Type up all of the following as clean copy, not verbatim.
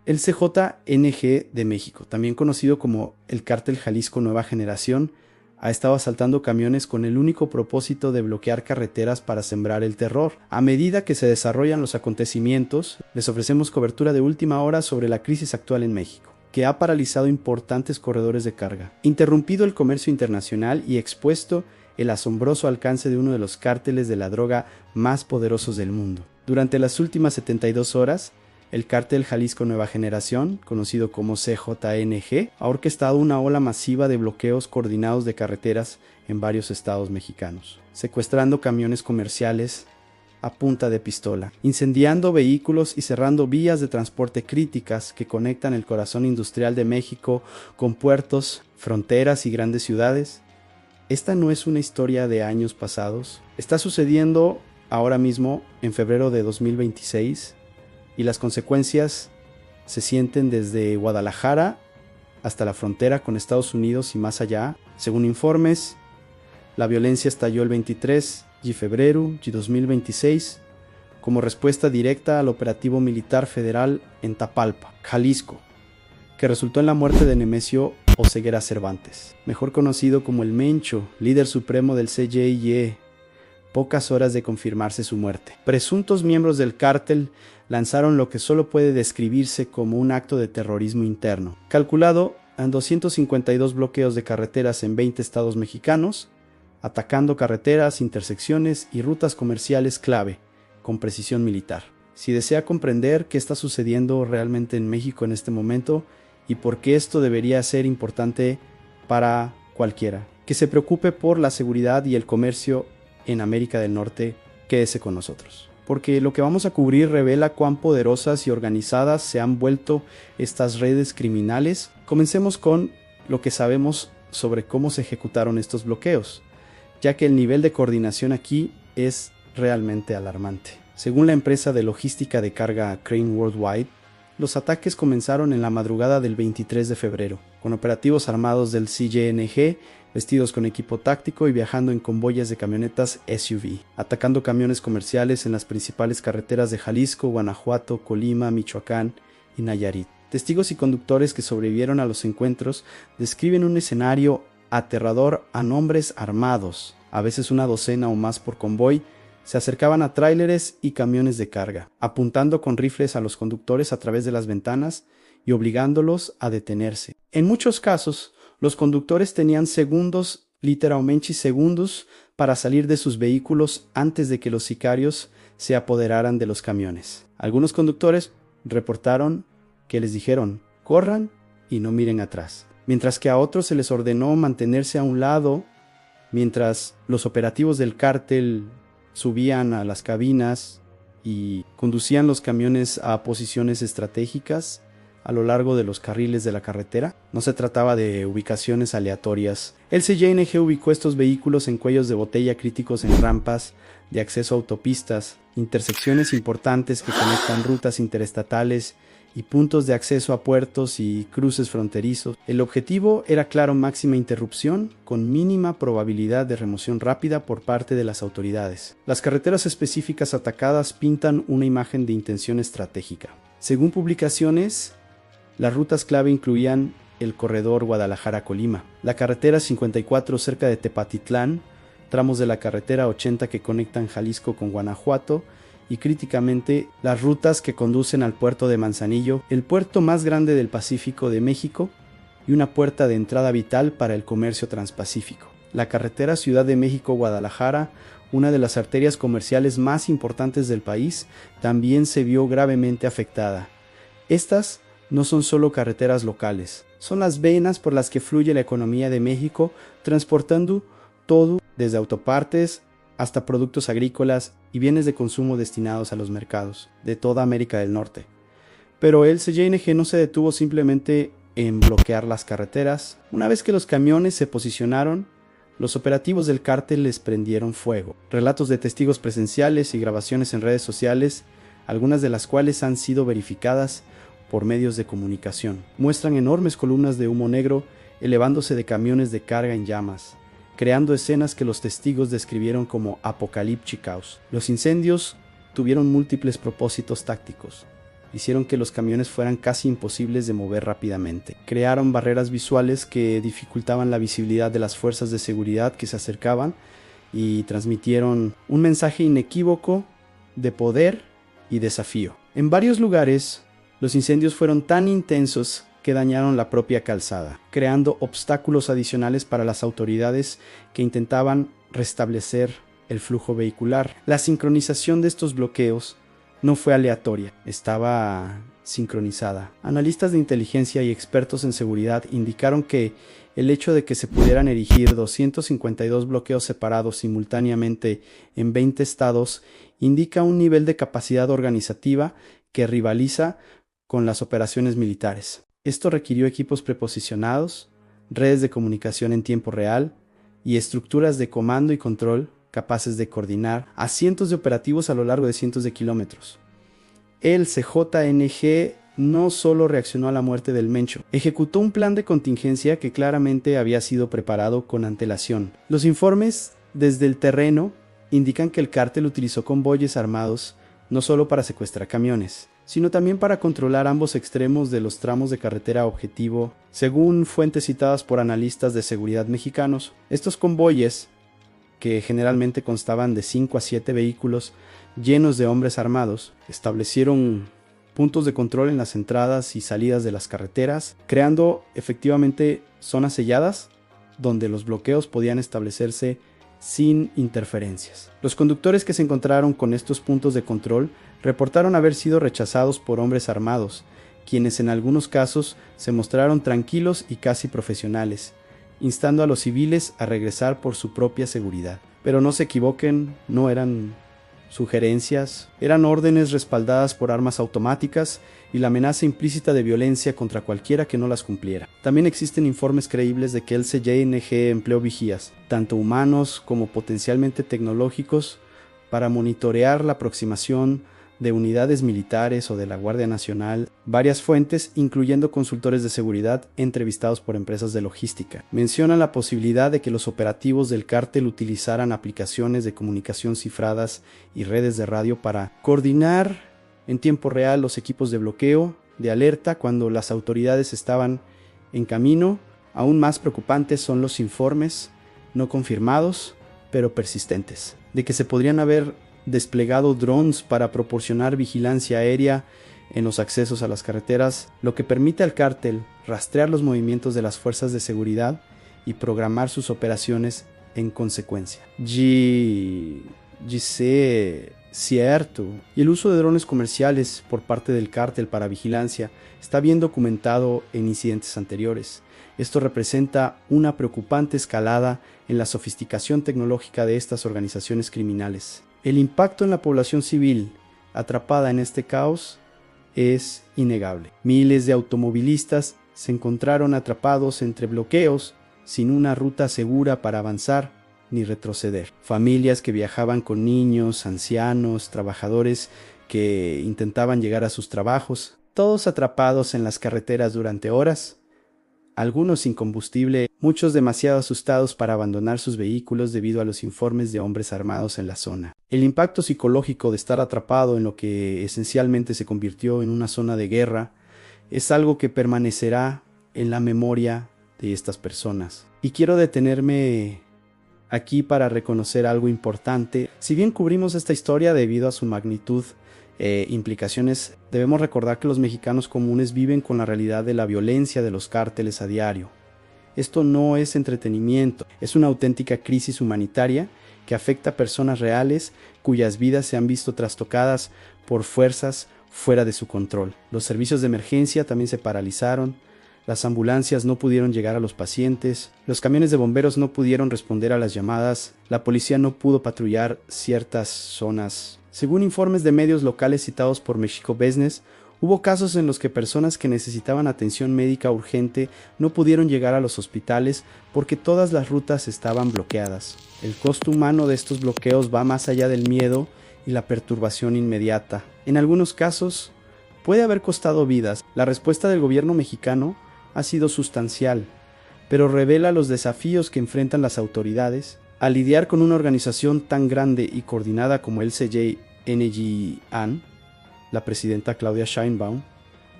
El CJNG de México, también conocido como el Cártel Jalisco Nueva Generación, ha estado asaltando camiones con el único propósito de bloquear carreteras para sembrar el terror. A medida que se desarrollan los acontecimientos, les ofrecemos cobertura de última hora sobre la crisis actual en México, que ha paralizado importantes corredores de carga, interrumpido el comercio internacional y expuesto el asombroso alcance de uno de los cárteles de la droga más poderosos del mundo. Durante las últimas 72 horas, el Cártel Jalisco Nueva Generación, conocido como CJNG, ha orquestado una ola masiva de bloqueos coordinados de carreteras en varios estados mexicanos, secuestrando camiones comerciales a punta de pistola, incendiando vehículos y cerrando vías de transporte críticas que conectan el corazón industrial de México con puertos, fronteras y grandes ciudades. Esta no es una historia de años pasados, está sucediendo ahora mismo en febrero de 2026, y las consecuencias se sienten desde Guadalajara hasta la frontera con Estados Unidos y más allá. Según informes, la violencia estalló el 23 de febrero de 2026 como respuesta directa al operativo militar federal en Tapalpa, Jalisco, que resultó en la muerte de Nemesio Oseguera Cervantes, mejor conocido como el Mencho, líder supremo del CJNG. Pocas horas de confirmarse su muerte, presuntos miembros del cártel lanzaron lo que solo puede describirse como un acto de terrorismo interno, calculado en 252 bloqueos de carreteras en 20 estados mexicanos, atacando carreteras, intersecciones y rutas comerciales clave, con precisión militar. Si desea comprender qué está sucediendo realmente en México en este momento y por qué esto debería ser importante para cualquiera que se preocupe por la seguridad y el comercio en América del Norte, quédese con nosotros, porque lo que vamos a cubrir revela cuán poderosas y organizadas se han vuelto estas redes criminales. Comencemos con lo que sabemos sobre cómo se ejecutaron estos bloqueos, ya que el nivel de coordinación aquí es realmente alarmante. Según la empresa de logística de carga Crane Worldwide, los ataques comenzaron en la madrugada del 23 de febrero, con operativos armados del CJNG, vestidos con equipo táctico y viajando en convoyes de camionetas SUV, atacando camiones comerciales en las principales carreteras de Jalisco, Guanajuato, Colima, Michoacán y Nayarit. Testigos y conductores que sobrevivieron a los encuentros describen un escenario aterrador a hombres armados, a veces una docena o más por convoy, se acercaban a tráileres y camiones de carga, apuntando con rifles a los conductores a través de las ventanas y obligándolos a detenerse. En muchos casos, los conductores tenían segundos, literalmente segundos, para salir de sus vehículos antes de que los sicarios se apoderaran de los camiones. Algunos conductores reportaron que les dijeron, corran y no miren atrás, mientras que a otros se les ordenó mantenerse a un lado mientras los operativos del cártel subían a las cabinas y conducían los camiones a posiciones estratégicas a lo largo de los carriles de la carretera. No se trataba de ubicaciones aleatorias. El CJNG ubicó estos vehículos en cuellos de botella críticos en rampas de acceso a autopistas, intersecciones importantes que conectan rutas interestatales y puntos de acceso a puertos y cruces fronterizos. El objetivo era claro: máxima interrupción con mínima probabilidad de remoción rápida por parte de las autoridades. Las carreteras específicas atacadas pintan una imagen de intención estratégica. Según publicaciones, las rutas clave incluían el corredor Guadalajara-Colima, la carretera 54 cerca de Tepatitlán, tramos de la carretera 80 que conectan Jalisco con Guanajuato y críticamente las rutas que conducen al puerto de Manzanillo, el puerto más grande del Pacífico de México y una puerta de entrada vital para el comercio transpacífico. La carretera Ciudad de México-Guadalajara, una de las arterias comerciales más importantes del país, también se vio gravemente afectada. Estas no son solo carreteras locales, son las venas por las que fluye la economía de México, transportando todo desde autopartes hasta productos agrícolas y bienes de consumo destinados a los mercados de toda América del Norte. Pero el CJNG no se detuvo simplemente en bloquear las carreteras. Una vez que los camiones se posicionaron, los operativos del cártel les prendieron fuego. Relatos de testigos presenciales y grabaciones en redes sociales, algunas de las cuales han sido verificadas por medios de comunicación, muestran enormes columnas de humo negro elevándose de camiones de carga en llamas, creando escenas que los testigos describieron como apocalípticas. Los incendios tuvieron múltiples propósitos tácticos. hicieron que los camiones fueran casi imposibles de mover rápidamente. Crearon barreras visuales que dificultaban la visibilidad de las fuerzas de seguridad que se acercaban y transmitieron un mensaje inequívoco de poder y desafío. En varios lugares, los incendios fueron tan intensos que dañaron la propia calzada, creando obstáculos adicionales para las autoridades que intentaban restablecer el flujo vehicular. La sincronización de estos bloqueos no fue aleatoria, estaba sincronizada. Analistas de inteligencia y expertos en seguridad indicaron que el hecho de que se pudieran erigir 252 bloqueos separados simultáneamente en 20 estados indica un nivel de capacidad organizativa que rivaliza con las operaciones militares. Esto requirió equipos preposicionados, redes de comunicación en tiempo real y estructuras de comando y control capaces de coordinar a cientos de operativos a lo largo de cientos de kilómetros. El CJNG no solo reaccionó a la muerte del Mencho, ejecutó un plan de contingencia que claramente había sido preparado con antelación. Los informes desde el terreno indican que el cártel utilizó convoyes armados no solo para secuestrar camiones, sino también para controlar ambos extremos de los tramos de carretera objetivo, según fuentes citadas por analistas de seguridad mexicanos. Estos convoyes, que generalmente constaban de 5 a 7 vehículos llenos de hombres armados, establecieron puntos de control en las entradas y salidas de las carreteras, creando efectivamente zonas selladas donde los bloqueos podían establecerse sin interferencias. Los conductores que se encontraron con estos puntos de control reportaron haber sido rechazados por hombres armados, quienes en algunos casos se mostraron tranquilos y casi profesionales, instando a los civiles a regresar por su propia seguridad. Pero no se equivoquen, no eran sugerencias, eran órdenes respaldadas por armas automáticas y la amenaza implícita de violencia contra cualquiera que no las cumpliera. También existen informes creíbles de que el CJNG empleó vigías, tanto humanos como potencialmente tecnológicos, para monitorear la aproximación de unidades militares o de la Guardia Nacional. Varias fuentes, incluyendo consultores de seguridad entrevistados por empresas de logística, mencionan la posibilidad de que los operativos del cártel utilizaran aplicaciones de comunicación cifradas y redes de radio para coordinar en tiempo real los equipos de bloqueo, de alerta cuando las autoridades estaban en camino. Aún más preocupantes son los informes no confirmados, pero persistentes, de que se podrían haber desplegado drones para proporcionar vigilancia aérea en los accesos a las carreteras, lo que permite al cártel rastrear los movimientos de las fuerzas de seguridad y programar sus operaciones en consecuencia. Cierto. Y el uso de drones comerciales por parte del cártel para vigilancia está bien documentado en incidentes anteriores. Esto representa una preocupante escalada en la sofisticación tecnológica de estas organizaciones criminales. El impacto en la población civil atrapada en este caos es innegable. Miles de automovilistas se encontraron atrapados entre bloqueos sin una ruta segura para avanzar ni retroceder. Familias que viajaban con niños, ancianos, trabajadores que intentaban llegar a sus trabajos, todos atrapados en las carreteras durante horas, algunos sin combustible, muchos demasiado asustados para abandonar sus vehículos debido a los informes de hombres armados en la zona. El impacto psicológico de estar atrapado en lo que esencialmente se convirtió en una zona de guerra es algo que permanecerá en la memoria de estas personas. Y quiero detenerme aquí para reconocer algo importante. Si bien cubrimos esta historia debido a su magnitud implicaciones, debemos recordar que los mexicanos comunes viven con la realidad de la violencia de los cárteles a diario. Esto no es entretenimiento, es una auténtica crisis humanitaria que afecta a personas reales cuyas vidas se han visto trastocadas por fuerzas fuera de su control. Los servicios de emergencia también se paralizaron, las ambulancias no pudieron llegar a los pacientes, los camiones de bomberos no pudieron responder a las llamadas, la policía no pudo patrullar ciertas zonas. Según informes de medios locales citados por Mexico Business, hubo casos en los que personas que necesitaban atención médica urgente no pudieron llegar a los hospitales porque todas las rutas estaban bloqueadas. El costo humano de estos bloqueos va más allá del miedo y la perturbación inmediata. En algunos casos, puede haber costado vidas. La respuesta del gobierno mexicano ha sido sustancial, pero revela los desafíos que enfrentan las autoridades al lidiar con una organización tan grande y coordinada como el CJNG-AN, la presidenta Claudia Sheinbaum,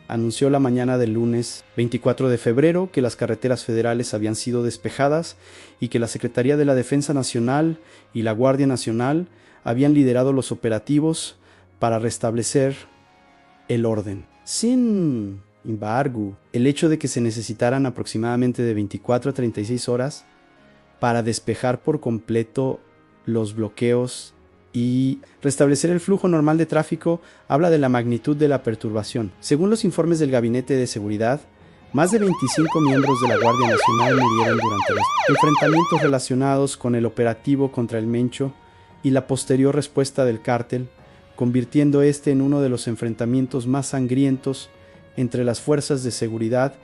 anunció la mañana del lunes 24 de febrero que las carreteras federales habían sido despejadas y que la Secretaría de la Defensa Nacional y la Guardia Nacional habían liderado los operativos para restablecer el orden. Sin embargo, el hecho de que se necesitaran aproximadamente de 24 a 36 horas para despejar por completo los bloqueos y restablecer el flujo normal de tráfico habla de la magnitud de la perturbación. Según los informes del Gabinete de Seguridad, más de 25 miembros de la Guardia Nacional murieron durante los enfrentamientos relacionados con el operativo contra el Mencho y la posterior respuesta del cártel, convirtiendo este en uno de los enfrentamientos más sangrientos entre las fuerzas de seguridad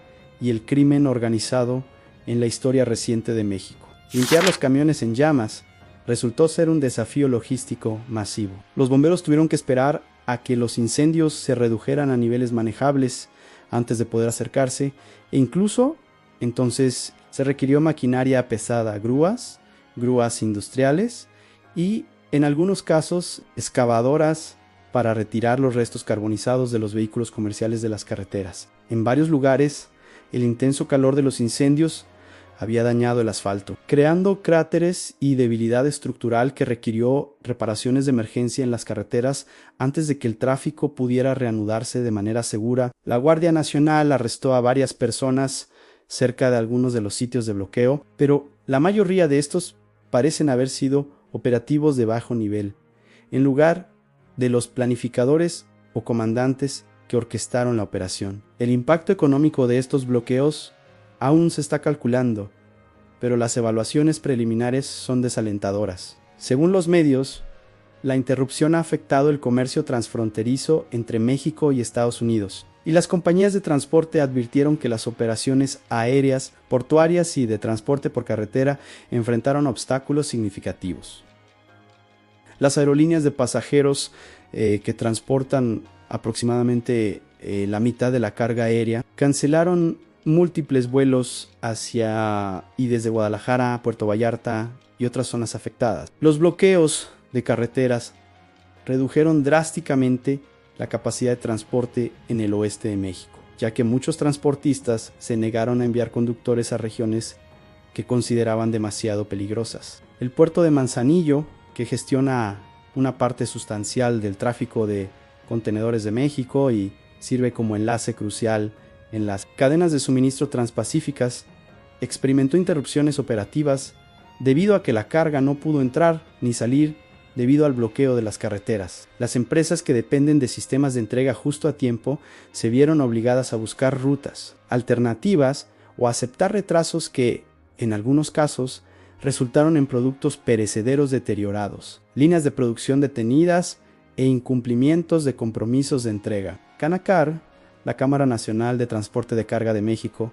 y el crimen organizado en la historia reciente de México. Limpiar los camiones en llamas resultó ser un desafío logístico masivo. Los bomberos tuvieron que esperar a que los incendios se redujeran a niveles manejables antes de poder acercarse, e incluso entonces se requirió maquinaria pesada, grúas industriales y en algunos casos excavadoras para retirar los restos carbonizados de los vehículos comerciales de las carreteras. En varios lugares, el intenso calor de los incendios había dañado el asfalto, creando cráteres y debilidad estructural que requirió reparaciones de emergencia en las carreteras antes de que el tráfico pudiera reanudarse de manera segura. La Guardia Nacional arrestó a varias personas cerca de algunos de los sitios de bloqueo, pero la mayoría de estos parecen haber sido operativos de bajo nivel, en lugar de los planificadores o comandantes que orquestaron la operación. El impacto económico de estos bloqueos aún se está calculando, pero las evaluaciones preliminares son desalentadoras. Según los medios, la interrupción ha afectado el comercio transfronterizo entre México y Estados Unidos, y las compañías de transporte advirtieron que las operaciones aéreas, portuarias y de transporte por carretera enfrentaron obstáculos significativos. Las aerolíneas de pasajeros que transportan aproximadamente la mitad de la carga aérea cancelaron múltiples vuelos hacia y desde Guadalajara a Puerto Vallarta y otras zonas afectadas. Los bloqueos de carreteras redujeron drásticamente la capacidad de transporte en el oeste de México, ya que muchos transportistas se negaron a enviar conductores a regiones que consideraban demasiado peligrosas. El puerto de Manzanillo, que gestiona una parte sustancial del tráfico de contenedores de México y sirve como enlace crucial en las cadenas de suministro transpacíficas, experimentó interrupciones operativas debido a que la carga no pudo entrar ni salir debido al bloqueo de las carreteras. Las empresas que dependen de sistemas de entrega justo a tiempo se vieron obligadas a buscar rutas alternativas o aceptar retrasos que, en algunos casos, resultaron en productos perecederos deteriorados, líneas de producción detenidas e incumplimientos de compromisos de entrega. Canacar, la Cámara Nacional de Transporte de Carga de México,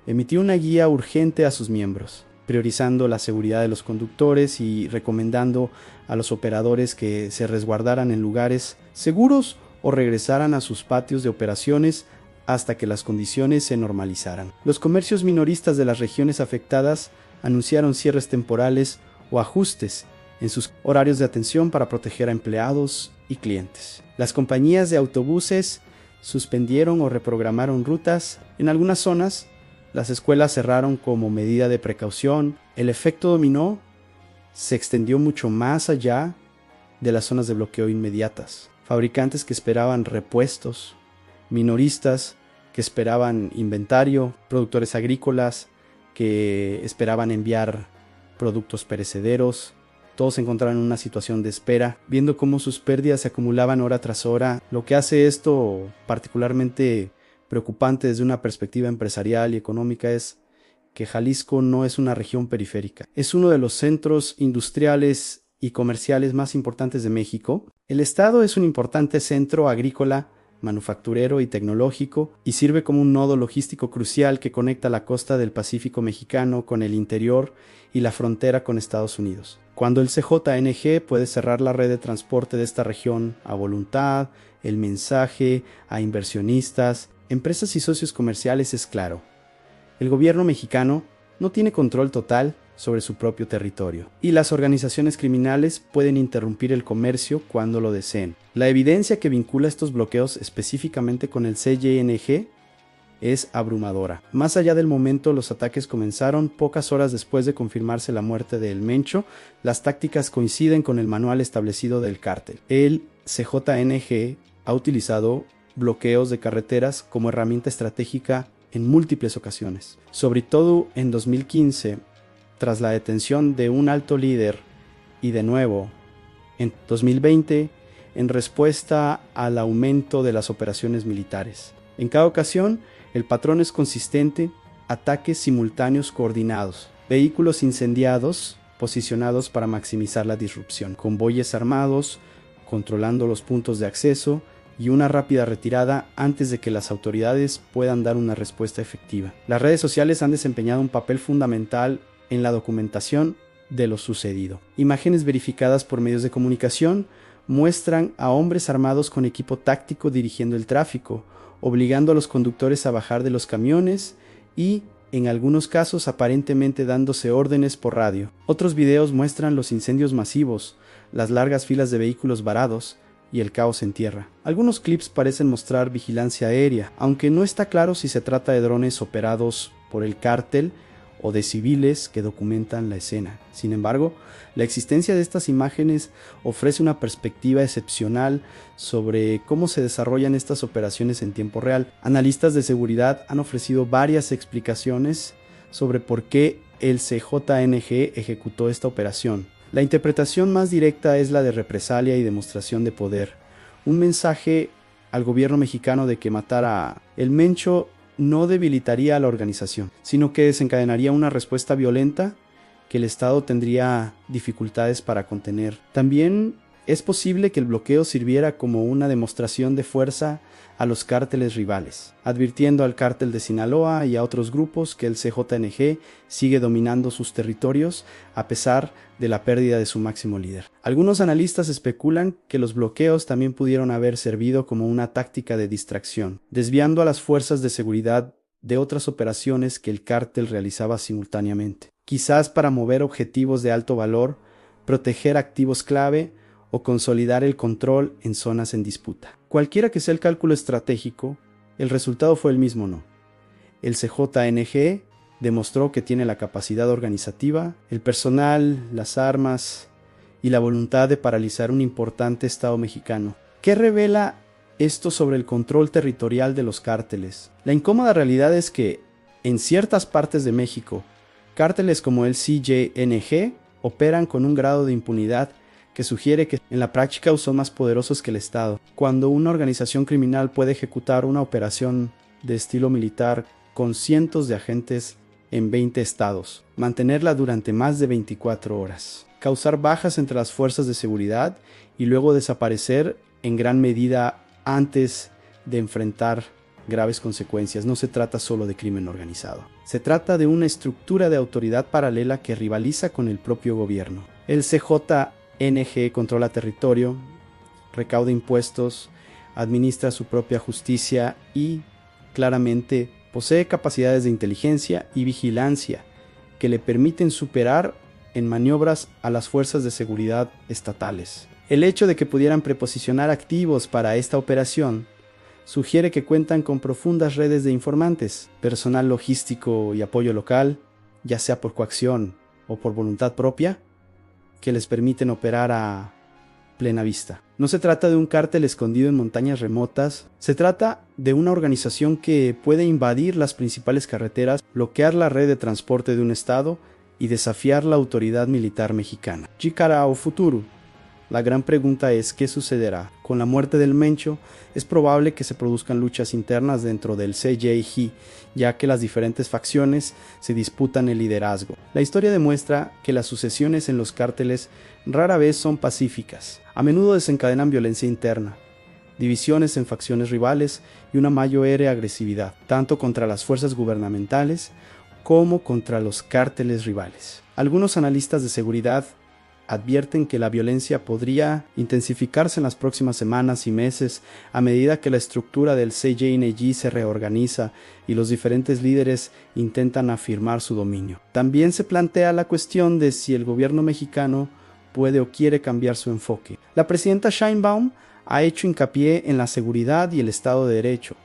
emitió una guía urgente a sus miembros, priorizando la seguridad de los conductores y recomendando a los operadores que se resguardaran en lugares seguros o regresaran a sus patios de operaciones hasta que las condiciones se normalizaran. Los comercios minoristas de las regiones afectadas anunciaron cierres temporales o ajustes en sus horarios de atención para proteger a empleados y clientes. Las compañías de autobuses suspendieron o reprogramaron rutas. En algunas zonas, las escuelas cerraron como medida de precaución. El efecto dominó se extendió mucho más allá de las zonas de bloqueo inmediatas. Fabricantes que esperaban repuestos, minoristas que esperaban inventario, productores agrícolas que esperaban enviar productos perecederos. Todos se encontraron en una situación de espera, viendo cómo sus pérdidas se acumulaban hora tras hora. Lo que hace esto particularmente preocupante desde una perspectiva empresarial y económica es que Jalisco no es una región periférica. Es uno de los centros industriales y comerciales más importantes de México. El estado es un importante centro agrícola, manufacturero y tecnológico, y sirve como un nodo logístico crucial que conecta la costa del Pacífico mexicano con el interior y la frontera con Estados Unidos. Cuando el CJNG puede cerrar la red de transporte de esta región a voluntad, el mensaje a inversionistas, empresas y socios comerciales es claro. El gobierno mexicano no tiene control total sobre su propio territorio. Y las organizaciones criminales pueden interrumpir el comercio cuando lo deseen. La evidencia que vincula estos bloqueos específicamente con el CYNG es abrumadora. Más allá del momento los ataques comenzaron, pocas horas después de confirmarse la muerte de El Mencho, las tácticas coinciden con el manual establecido del cártel. El CJNG ha utilizado bloqueos de carreteras como herramienta estratégica en múltiples ocasiones. Sobre todo en 2015, tras la detención de un alto líder, y de nuevo en 2020, en respuesta al aumento de las operaciones militares. En cada ocasión, el patrón es consistente: ataques simultáneos coordinados, vehículos incendiados posicionados para maximizar la disrupción, convoyes armados controlando los puntos de acceso y una rápida retirada antes de que las autoridades puedan dar una respuesta efectiva. Las redes sociales han desempeñado un papel fundamental en la documentación de lo sucedido. Imágenes verificadas por medios de comunicación muestran a hombres armados con equipo táctico dirigiendo el tráfico, obligando a los conductores a bajar de los camiones y, en algunos casos, aparentemente dándose órdenes por radio. Otros videos muestran los incendios masivos, las largas filas de vehículos varados y el caos en tierra. Algunos clips parecen mostrar vigilancia aérea, aunque no está claro si se trata de drones operados por el cártel o de civiles que documentan la escena. Sin embargo, la existencia de estas imágenes ofrece una perspectiva excepcional sobre cómo se desarrollan estas operaciones en tiempo real. Analistas de seguridad han ofrecido varias explicaciones sobre por qué el CJNG ejecutó esta operación. La interpretación más directa es la de represalia y demostración de poder. Un mensaje al gobierno mexicano de que matar a El Mencho no debilitaría a la organización, sino que desencadenaría una respuesta violenta que el Estado tendría dificultades para contener. También es posible que el bloqueo sirviera como una demostración de fuerza a los cárteles rivales, advirtiendo al cártel de Sinaloa y a otros grupos que el CJNG sigue dominando sus territorios a pesar de la pérdida de su máximo líder. Algunos analistas especulan que los bloqueos también pudieron haber servido como una táctica de distracción, desviando a las fuerzas de seguridad de otras operaciones que el cártel realizaba simultáneamente, quizás para mover objetivos de alto valor, proteger activos clave o consolidar el control en zonas en disputa. Cualquiera que sea el cálculo estratégico, el resultado fue el mismo, ¿no? El CJNG demostró que tiene la capacidad organizativa, el personal, las armas y la voluntad de paralizar un importante estado mexicano. ¿Qué revela esto sobre el control territorial de los cárteles? La incómoda realidad es que, en ciertas partes de México, cárteles como el CJNG operan con un grado de impunidad que sugiere que en la práctica son más poderosos que el Estado. Cuando una organización criminal puede ejecutar una operación de estilo militar con cientos de agentes en 20 estados, mantenerla durante más de 24 horas, causar bajas entre las fuerzas de seguridad y luego desaparecer en gran medida antes de enfrentar graves consecuencias. No se trata solo de crimen organizado. Se trata de una estructura de autoridad paralela que rivaliza con el propio gobierno. El CJNG controla territorio, recauda impuestos, administra su propia justicia y, claramente, posee capacidades de inteligencia y vigilancia que le permiten superar en maniobras a las fuerzas de seguridad estatales. El hecho de que pudieran preposicionar activos para esta operación sugiere que cuentan con profundas redes de informantes, personal logístico y apoyo local, ya sea por coacción o por voluntad propia, que les permiten operar a plena vista. No se trata de un cártel escondido en montañas remotas, se trata de una organización que puede invadir las principales carreteras, bloquear la red de transporte de un estado y desafiar la autoridad militar mexicana. ¿Qué futuro? La gran pregunta es ¿qué sucederá? Con la muerte del Mencho, es probable que se produzcan luchas internas dentro del CJNG, ya que las diferentes facciones se disputan el liderazgo. La historia demuestra que las sucesiones en los cárteles rara vez son pacíficas. A menudo desencadenan violencia interna, divisiones en facciones rivales y una mayor agresividad, tanto contra las fuerzas gubernamentales como contra los cárteles rivales. Algunos analistas de seguridad advierten que la violencia podría intensificarse en las próximas semanas y meses a medida que la estructura del CJNG se reorganiza y los diferentes líderes intentan afirmar su dominio. También se plantea la cuestión de si el gobierno mexicano puede o quiere cambiar su enfoque. La presidenta Sheinbaum ha hecho hincapié en la seguridad y el Estado de Derecho,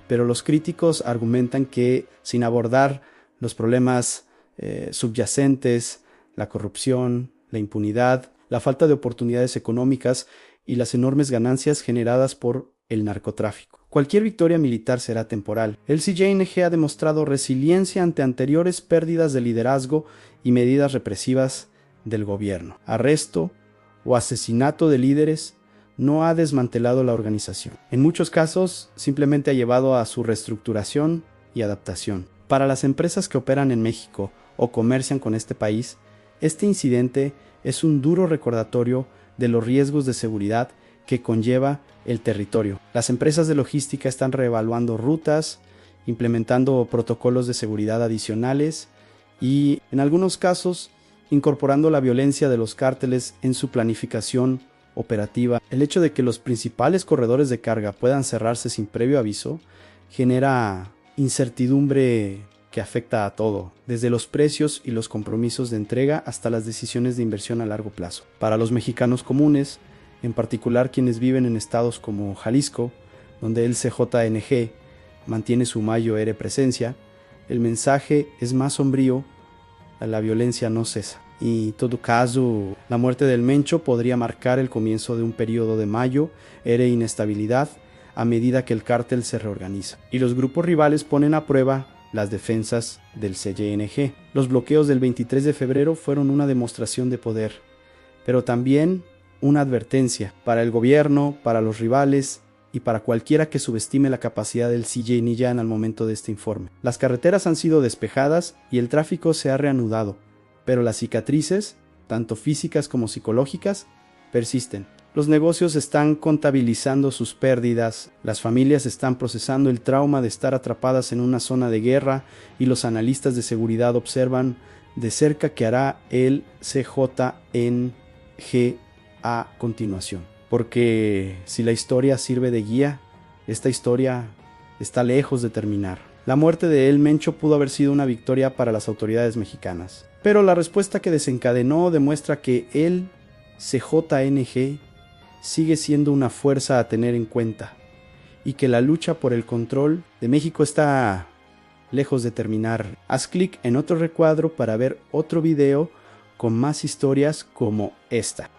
pero los críticos argumentan que sin abordar los problemas subyacentes, la corrupción, la impunidad, la falta de oportunidades económicas y las enormes ganancias generadas por el narcotráfico. Cualquier victoria militar será temporal. El CJNG ha demostrado resiliencia ante anteriores pérdidas de liderazgo y medidas represivas del gobierno. Arresto o asesinato de líderes no ha desmantelado la organización. En muchos casos, simplemente ha llevado a su reestructuración y adaptación. Para las empresas que operan en México o comercian con este país, este incidente es un duro recordatorio de los riesgos de seguridad que conlleva el territorio. Las empresas de logística están reevaluando rutas, implementando protocolos de seguridad adicionales y, en algunos casos, incorporando la violencia de los cárteles en su planificación operativa. El hecho de que los principales corredores de carga puedan cerrarse sin previo aviso genera incertidumbre que afecta a todo, desde los precios y los compromisos de entrega hasta las decisiones de inversión a largo plazo. Para los mexicanos comunes, en particular quienes viven en estados como Jalisco, donde el CJNG mantiene su mayor presencia, el mensaje es más sombrío: la violencia no cesa. Y en todo caso, la muerte del Mencho podría marcar el comienzo de un periodo de mayo, inestabilidad, a medida que el cártel se reorganiza. Y los grupos rivales ponen a prueba las defensas del CJNG. Los bloqueos del 23 de febrero fueron una demostración de poder, pero también una advertencia para el gobierno, para los rivales y para cualquiera que subestime la capacidad del CJNG en el momento de este informe. Las carreteras han sido despejadas y el tráfico se ha reanudado, pero las cicatrices, tanto físicas como psicológicas, persisten. Los negocios están contabilizando sus pérdidas, las familias están procesando el trauma de estar atrapadas en una zona de guerra y los analistas de seguridad observan de cerca qué hará el CJNG a continuación. Porque si la historia sirve de guía, esta historia está lejos de terminar. La muerte de El Mencho pudo haber sido una victoria para las autoridades mexicanas, pero la respuesta que desencadenó demuestra que el CJNG sigue siendo una fuerza a tener en cuenta y que la lucha por el control de México está lejos de terminar. Haz clic en otro recuadro para ver otro video con más historias como esta.